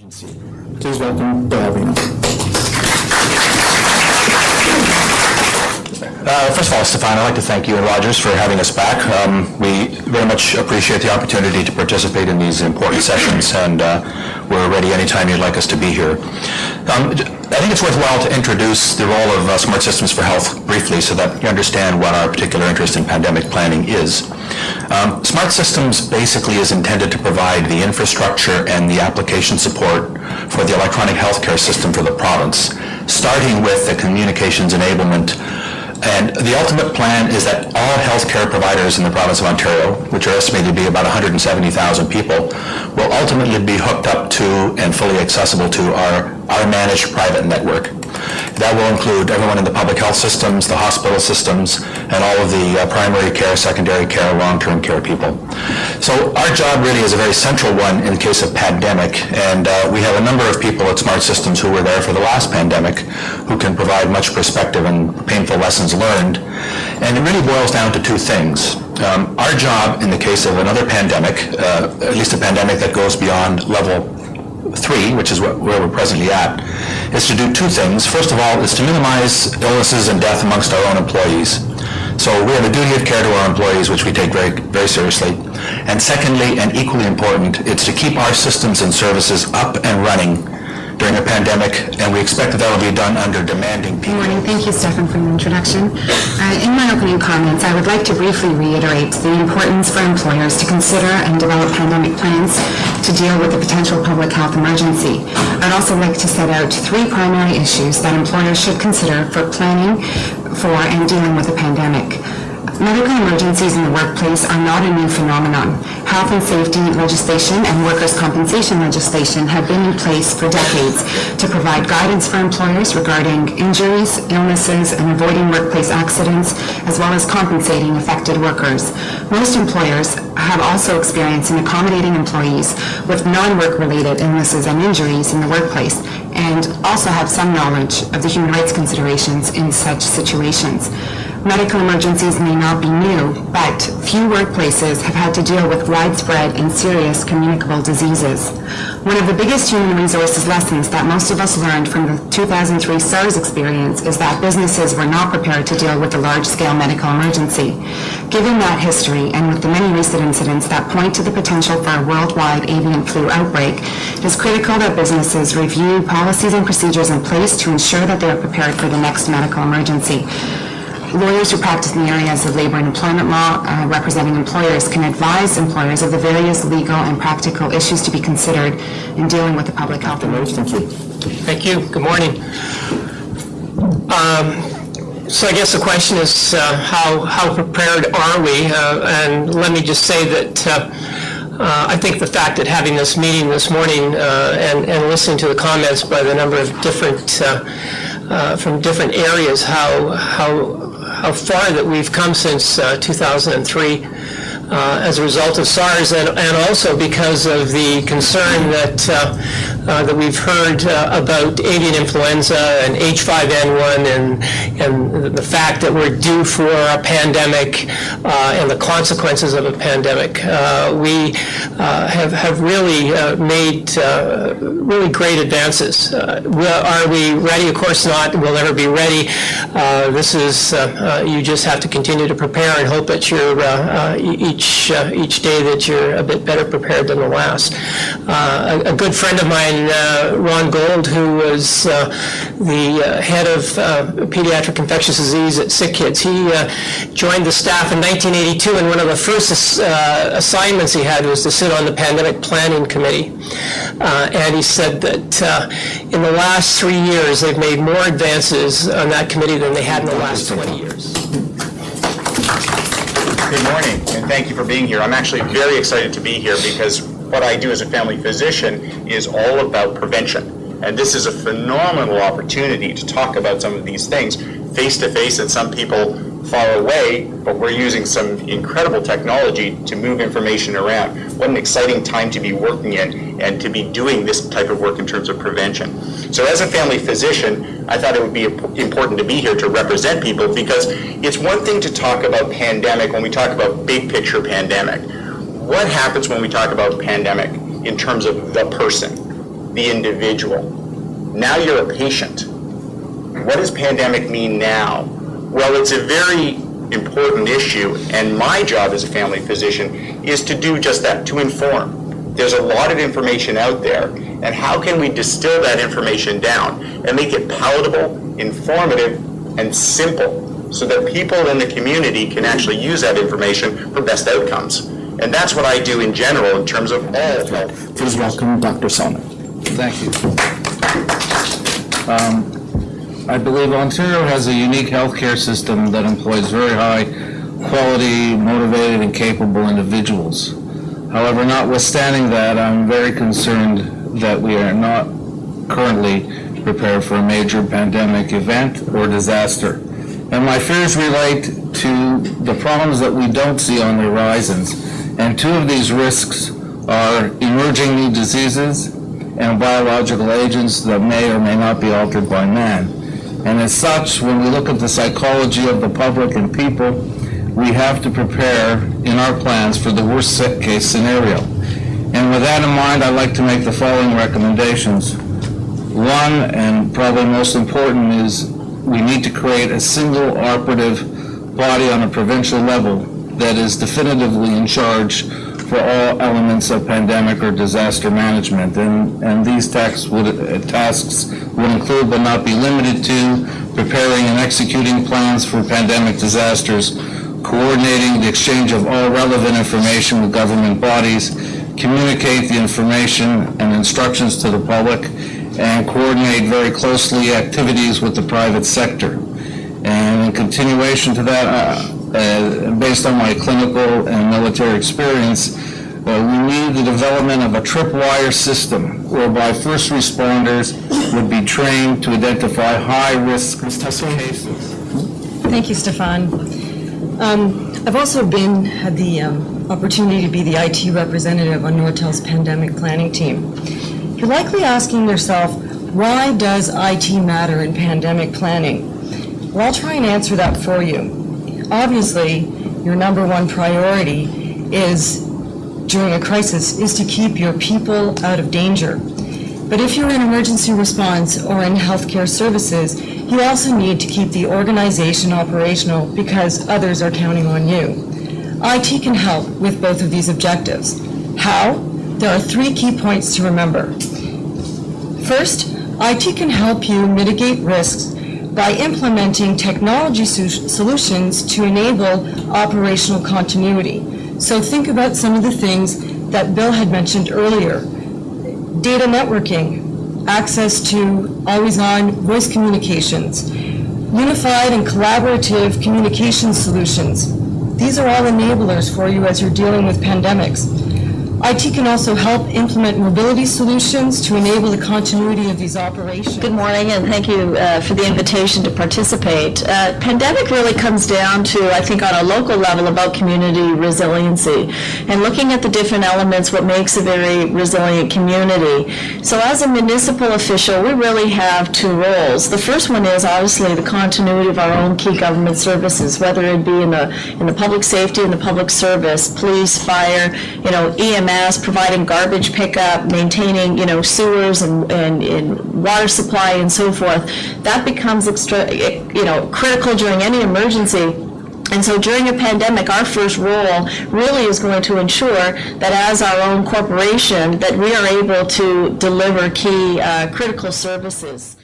Please welcome Bill. First of all, Stefan, I'd like to thank you and Rogers for having us back. We very much appreciate the opportunity to participate in these important sessions, and we're ready anytime you'd like us to be here. I think it's worthwhile to introduce the role of Smart Systems for Health briefly so that you understand what our particular interest in pandemic planning is. Smart Systems basically is intended to provide the infrastructure and the application support for the electronic healthcare system for the province, starting with the communications enablement. And the ultimate plan is that all healthcare providers in the province of Ontario, which are estimated to be about 170,000 people, will ultimately be hooked up to and fully accessible to our managed private network. That will include everyone in the public health systems, the hospital systems, and all of the primary care, secondary care, long-term care people. So our job really is a very central one in the case of pandemic, and we have a number of people at Smart Systems who were there for the last pandemic who can provide much perspective and painful lessons learned. And it really boils down to two things. Our job in the case of another pandemic, at least a pandemic that goes beyond level 3, which is where we're presently at, is to do two things. First of all, is to minimize illnesses and death amongst our own employees. So we have a duty of care to our employees, which we take very, very seriously. And secondly, and equally important, it's to keep our systems and services up and running during a pandemic, and we expect that will be done under demanding people. Good morning. Thank you, Stefan, for the introduction. In my opening comments, I would like to briefly reiterate the importance for employers to consider and develop pandemic plans to deal with the potential public health emergency. I'd also like to set out 3 primary issues that employers should consider for planning for and dealing with a pandemic. Medical emergencies in the workplace are not a new phenomenon. Health and safety legislation and workers' compensation legislation have been in place for decades to provide guidance for employers regarding injuries, illnesses, and avoiding workplace accidents, as well as compensating affected workers. Most employers have also experience in accommodating employees with non-work-related illnesses and injuries in the workplace, and also have some knowledge of the human rights considerations in such situations. Medical emergencies may not be new, but few workplaces have had to deal with widespread and serious communicable diseases. One of the biggest human resources lessons that most of us learned from the 2003 SARS experience is that businesses were not prepared to deal with a large-scale medical emergency. Given that history, and with the many recent incidents that point to the potential for a worldwide avian flu outbreak, it is critical that businesses review policies and procedures in place to ensure that they are prepared for the next medical emergency. Lawyers who practice in the areas of labor and employment law representing employers can advise employers of the various legal and practical issues to be considered in dealing with the public health emergency. Thank you. Good morning. So I guess the question is how prepared are we? And let me just say that I think the fact that having this meeting this morning and listening to the comments by the number of different from different areas, how far that we've come since 2003 as a result of SARS, and also because of the concern that we've heard about avian influenza and H5N1 and the fact that we're due for a pandemic and the consequences of a pandemic. We have really made really great advances. Are we ready? Of course not. We'll never be ready. This is, you just have to continue to prepare and hope that you're each day that you're a bit better prepared than the last. A good friend of mine, Ron Gold, who was the head of pediatric infectious disease at Sick Kids, he joined the staff in 1982, and one of the first assignments he had was to sit on the pandemic planning committee. And he said that in the last 3 years, they've made more advances on that committee than they had in the last 20 years. Good morning, and thank you for being here. I'm actually very excited to be here because what I do as a family physician is all about prevention. And this is a phenomenal opportunity to talk about some of these things face-to-face, and some people far away, but we're using some incredible technology to move information around. What an exciting time to be working in and to be doing this type of work in terms of prevention. So as a family physician, I thought it would be important to be here to represent people, because it's one thing to talk about pandemic when we talk about big picture pandemic. What happens when we talk about pandemic in terms of the person? the individual. Now you're a patient. What does pandemic mean now? Well, it's a very important issue, and my job as a family physician is to do just that, to inform. There's a lot of information out there, and how can we distill that information down and make it palatable, informative, and simple so that people in the community can actually use that information for best outcomes. And that's what I do in general in terms of all health. Please welcome Dr. Selman. Thank you. I believe Ontario has a unique healthcare system that employs very high quality, motivated, and capable individuals. However, notwithstanding that, I'm very concerned that we are not currently prepared for a major pandemic event or disaster. And my fears relate to the problems that we don't see on the horizons. And two of these risks are emerging new diseases and biological agents that may or may not be altered by man. And as such, when we look at the psychology of the public and people, we have to prepare in our plans for the worst case scenario. And with that in mind, I'd like to make the following recommendations. One, and probably most important, is we need to create a single operative body on a provincial level that is definitively in charge for all elements of pandemic or disaster management. And these tasks would include, but not be limited to, preparing and executing plans for pandemic disasters, coordinating the exchange of all relevant information with government bodies, communicate the information and instructions to the public, and coordinate very closely activities with the private sector. And in continuation to that, based on my clinical and military experience, we need the development of a tripwire system whereby first responders would be trained to identify high-risk cases. Thank you, Stefan. I've also had the opportunity to be the IT representative on Nortel's pandemic planning team. You're likely asking yourself, why does IT matter in pandemic planning? Well, I'll try and answer that for you. Obviously, your number one priority during a crisis is to keep your people out of danger. But if you're in emergency response or in healthcare services, you also need to keep the organization operational because others are counting on you. IT can help with both of these objectives. How? There are 3 key points to remember. First, IT can help you mitigate risks by implementing technology solutions to enable operational continuity. So think about some of the things that Bill had mentioned earlier. Data networking, access to always-on voice communications, unified and collaborative communication solutions. These are all enablers for you as you're dealing with pandemics. IT can also help implement mobility solutions to enable the continuity of these operations. Good morning, and thank you for the invitation to participate. Pandemic really comes down to, I think, on a local level about community resiliency and looking at the different elements, what makes a very resilient community. So as a municipal official, we really have 2 roles. The first one is obviously the continuity of our own key government services, whether it be in the public safety and the public service, police, fire, EMS, providing garbage pickup, maintaining, sewers and water supply and so forth. That becomes critical during any emergency. And so during a pandemic, our first role really is going to ensure that as our own corporation, that we are able to deliver key critical services.